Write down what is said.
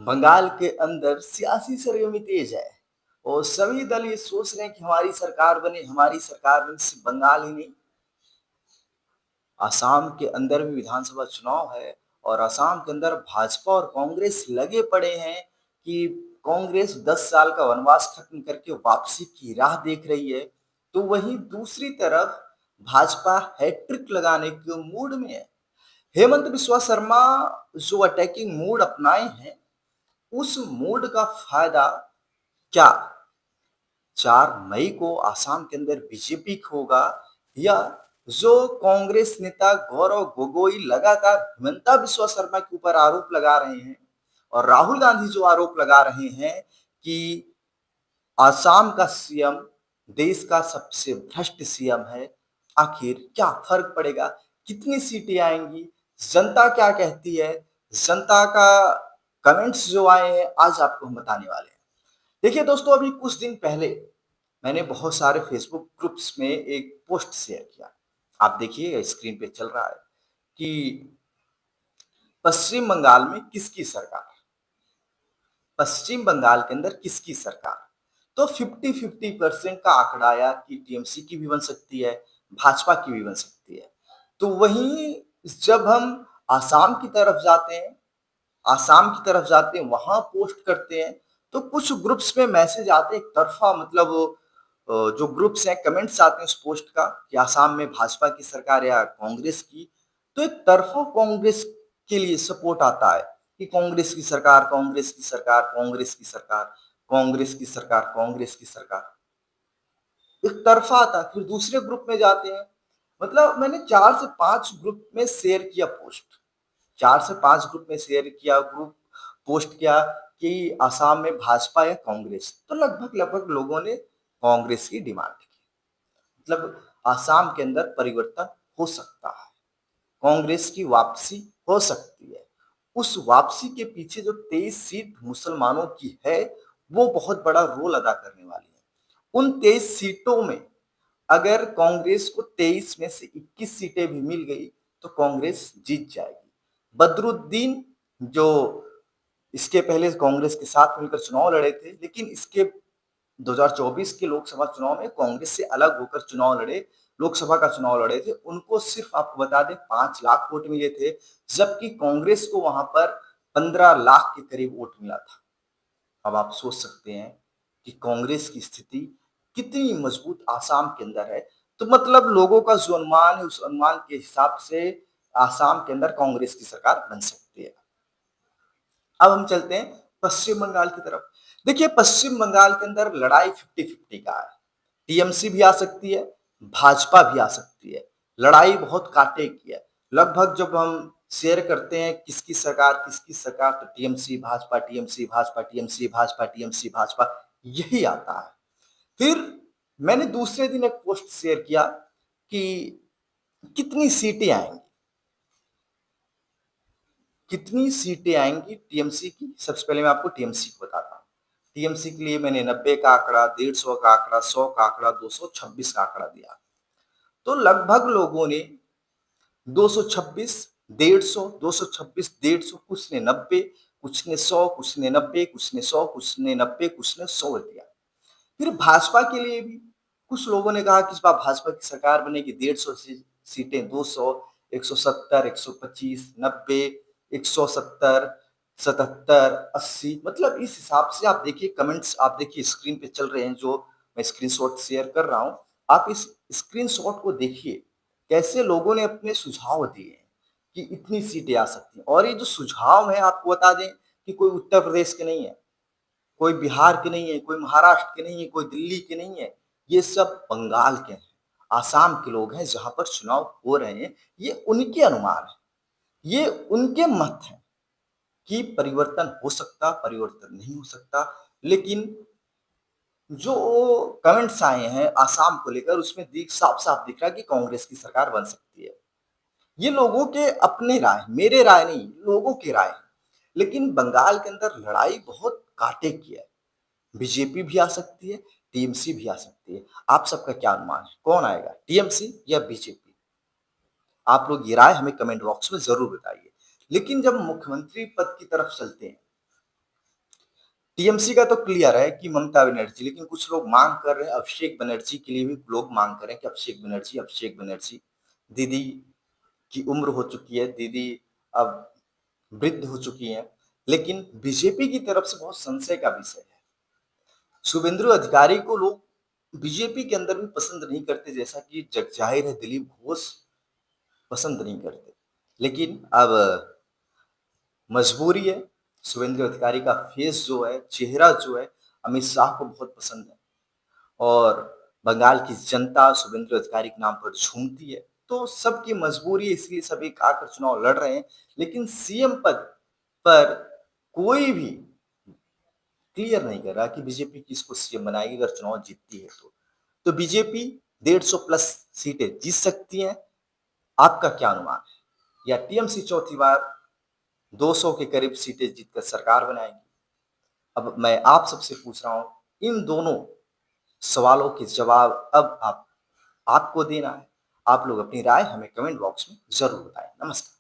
बंगाल के अंदर सियासी सरगर्मी तेज है और सभी दल ये सोच रहे हैं कि हमारी सरकार बने, हमारी सरकार बने। सिर्फ बंगाल ही नहीं, असम के अंदर भी विधानसभा चुनाव है और असम के अंदर भाजपा और कांग्रेस लगे पड़े हैं कि कांग्रेस 10 साल का वनवास खत्म करके वापसी की राह देख रही है, तो वहीं दूसरी तरफ भाजपा हैट्रिक लगाने के मूड में है। हेमंत बिस्वा शर्मा जो अटैकिंग मूड अपनाए हैं, उस मूड का फायदा क्या 4 मई को आसाम के अंदर बीजेपी को होगा, या जो कांग्रेस नेता गौरव गोगोई लगातार हिमंता बिस्वा शर्मा के ऊपर आरोप लगा रहे हैं और राहुल गांधी जो आरोप लगा रहे हैं कि आसाम का सीएम देश का सबसे भ्रष्ट सीएम है, आखिर क्या फर्क पड़ेगा, कितनी सीटें आएंगी, जनता क्या कहती है, जनता का कमेंट्स जो आए हैं आज आपको हम बताने वाले हैं। देखिए दोस्तों, अभी कुछ दिन पहले मैंने बहुत सारे फेसबुक ग्रुप्स में एक पोस्ट शेयर किया। आप देखिए स्क्रीन पे चल रहा है कि पश्चिम बंगाल में किसकी सरकार, पश्चिम बंगाल के अंदर किसकी सरकार। तो 50-50% का आंकड़ा आया कि टीएमसी की भी बन सकती है, भाजपा की भी बन सकती है। तो वहीं जब हम आसाम की तरफ जाते हैं, आसाम की तरफ जाते हैं, वहां पोस्ट करते हैं, तो कुछ ग्रुप्स में मैसेज आते हैं एक तरफा, मतलब जो ग्रुप्स हैं कमेंट्स आते हैं उस पोस्ट का कि आसाम में भाजपा की सरकार या कांग्रेस की, तो एक तरफा कांग्रेस के लिए सपोर्ट आता है कि कांग्रेस की सरकार, कांग्रेस की सरकार, कांग्रेस की सरकार, कांग्रेस की सरकार, कांग्रेस की सरकार, एक तरफा आता है। फिर दूसरे ग्रुप में जाते हैं, मतलब मैंने 4 से 5 ग्रुप में शेयर किया पोस्ट, 4 से 5 ग्रुप में शेयर किया, ग्रुप पोस्ट किया कि आसाम में भाजपा या कांग्रेस, तो लगभग लगभग लोगों ने कांग्रेस की डिमांड की। मतलब आसाम के अंदर परिवर्तन हो सकता है, कांग्रेस की वापसी हो सकती है। उस वापसी के पीछे जो 23 सीट मुसलमानों की है, वो बहुत बड़ा रोल अदा करने वाली है। उन 23 सीटों में अगर कांग्रेस को 23 में से 21 सीटें भी मिल गई तो कांग्रेस जीत जाएगी। बदरुद्दीन जो इसके पहले कांग्रेस के साथ मिलकर चुनाव लड़े थे, लेकिन इसके 2024 के लोकसभा चुनाव में कांग्रेस से अलग होकर चुनाव लड़े, लोकसभा का चुनाव लड़े थे, उनको सिर्फ आपको बता दें 5 लाख वोट मिले थे, जबकि कांग्रेस को वहां पर 15 लाख के करीब वोट मिला था। अब आप सोच सकते हैं कि कांग्रेस की स्थिति कितनी मजबूत आसाम के अंदर है। तो मतलब लोगों का जो अनुमान है, उस अनुमान के हिसाब से आसाम के अंदर कांग्रेस की सरकार बन सकती है। अब हम चलते हैं पश्चिम बंगाल की तरफ। देखिए पश्चिम बंगाल के अंदर लड़ाई 50-50 का है, टीएमसी भी आ सकती है, भाजपा भी आ सकती है, लड़ाई बहुत कांटे की है। लगभग जब हम शेयर करते हैं किसकी सरकार, तो TMC Bhajpa, TMC Bhajpa, TMC Bhajpa, TMC Bhajpa, यही आता है। फिर मैंने दूसरे दिन एक पोस्ट शेयर किया कि कितनी सीटें आएंगी, कितनी सीटें आएंगी टीएमसी की। सबसे पहले मैं आपको टीएमसी को बताता हूँ। टीएमसी के लिए मैंने 90 का आंकड़ा, 150 का आंकड़ा, 100 का आंकड़ा, 226 का आंकड़ा दिया। तो लगभग लोगों ने 226, 150, 226, 150, कुछ ने 90, कुछ ने 100, कुछ ने 90, कुछ ने 100, कुछ ने 90, कुछ ने 100 दिया। फिर भाजपा के लिए भी कुछ लोगों ने कहा कि इस बार भाजपा की सरकार बनेगी, 150 सीटें, 200, 170, 125, 90, 170, 77, 80, मतलब इस हिसाब से आप देखिए कमेंट्स, आप देखिए स्क्रीन पे चल रहे हैं जो मैं स्क्रीनशॉट शेयर कर रहा हूं, आप इस स्क्रीनशॉट को देखिए कैसे लोगों ने अपने सुझाव दिए हैं कि इतनी सीटें आ सकती हैं। और ये जो सुझाव है आपको बता दें कि कोई उत्तर प्रदेश के नहीं है, कोई बिहार के नहीं है, कोई महाराष्ट्र के नहीं है, कोई दिल्ली के नहीं है, ये सब बंगाल के हैं, आसाम के लोग हैं जहां पर चुनाव हो रहे हैं। ये उनके अनुमान है, ये उनके मत हैं कि परिवर्तन हो सकता, परिवर्तन नहीं हो सकता। लेकिन जो कमेंट्स आए हैं आसाम को लेकर, उसमें दिख साफ साफ दिख रहा है कि कांग्रेस की सरकार बन सकती है। ये लोगों के अपने राय, मेरे राय नहीं, लोगों की राय है। लेकिन बंगाल के अंदर लड़ाई बहुत कांटे की है, बीजेपी भी आ सकती है, टीएमसी भी आ सकती है। आप सबका क्या अनुमान है, कौन आएगा, टीएमसी या बीजेपी? आप लोग ये राय हमें कमेंट बॉक्स में जरूर बताइए। लेकिन जब मुख्यमंत्री पद की तरफ चलते हैं, टीएमसी का तो क्लियर है कि ममता बनर्जी, लेकिन कुछ लोग मांग कर रहे हैं अभिषेक बनर्जी के लिए भी लोग मांग कर रहे हैं कि अभिषेक बनर्जी। दीदी की उम्र हो चुकी है, दीदी अब वृद्ध हो चुकी हैं, लेकिन बीजेपी की तरफ से बहुत संशय का विषय है। शुभेंदु अधिकारी को लोग बीजेपी के अंदर भी पसंद नहीं करते, जैसा कि जग जाहिर है दिलीप घोष पसंद नहीं करते। लेकिन अब मजबूरी है, शुभेंदु अधिकारी का फेस जो है, चेहरा जो है, अमित शाह को बहुत पसंद है और बंगाल की जनता शुभेंदु अधिकारी के नाम पर झूमती है। तो सबकी मजबूरी है, इसलिए सभी आकर चुनाव लड़ रहे हैं। लेकिन सीएम पद पर कोई भी क्लियर नहीं कर रहा कि बीजेपी किसको सीएम बनाएगी अगर चुनाव जीतती है तो। तो बीजेपी 150 प्लस सीटें जीत सकती हैं। आपका क्या अनुमान है? या टीएमसी चौथी बार 200 के करीब सीटें जीतकर सरकार बनाएगी? अब मैं आप सबसे पूछ रहा हूं, इन दोनों सवालों के जवाब अब आपको देना है। आप लोग अपनी राय हमें कमेंट बॉक्स में जरूर बताएं। नमस्कार।